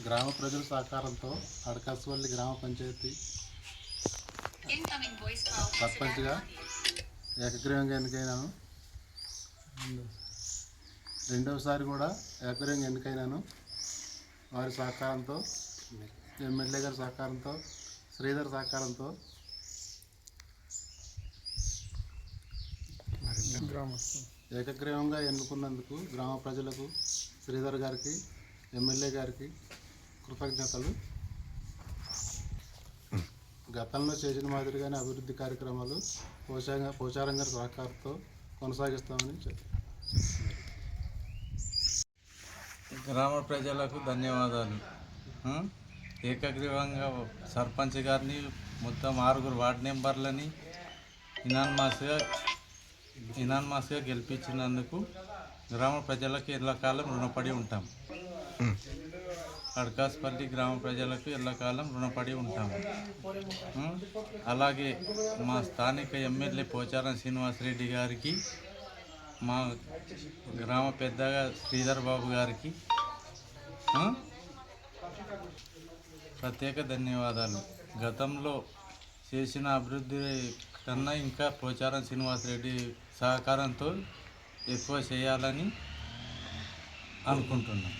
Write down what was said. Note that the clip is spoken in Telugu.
గ్రామ ప్రజల సహకారంతో అడకస్వల్లి గ్రామ పంచాయతీ సర్పంచ్గా ఏకగ్రీవంగా ఎన్నికైనాను. రెండవసారి కూడా ఏకగ్రీవంగా ఎన్నికైనాను. వారి సహకారంతో, ఎమ్మెల్యే గారి సహకారంతో, శ్రీధర్ సహకారంతో ఏకగ్రీవంగా ఎన్నుకున్నందుకు గ్రామ ప్రజలకు, శ్రీధర్ గారికి, ఎమ్మెల్యే గారికి కృతజ్ఞతలు. గతంలో చేసిన మాదిరిగానే అభివృద్ధి కార్యక్రమాలు పోచారం గారి సహకారంతో కొనసాగిస్తామని చెప్పారు. గ్రామ ప్రజలకు ధన్యవాదాలు. ఏకగ్రీవంగా సర్పంచ్ గారిని మొత్తం 6 వార్డు మెంబర్లని ఇనాన్మాస్గా గెలిపించినందుకు గ్రామ ప్రజలకు ఎల్లకాలం రుణపడి ఉంటాం. అడకాస్పల్లి గ్రామ ప్రజలకు ఎల్లకాలం రుణపడి ఉంటాము. అలాగే మా స్థానిక ఎమ్మెల్యే పోచారం శ్రీనివాసరెడ్డి గారికి, మా గ్రామ పెద్దగా శ్రీధర్ బాబు గారికి ప్రత్యేక ధన్యవాదాలు. గతంలో చేసిన అభివృద్ధి కన్నా ఇంకా పోచారం శ్రీనివాసరెడ్డి సహకారంతో ఎక్కువ చేయాలని అనుకుంటున్నాం.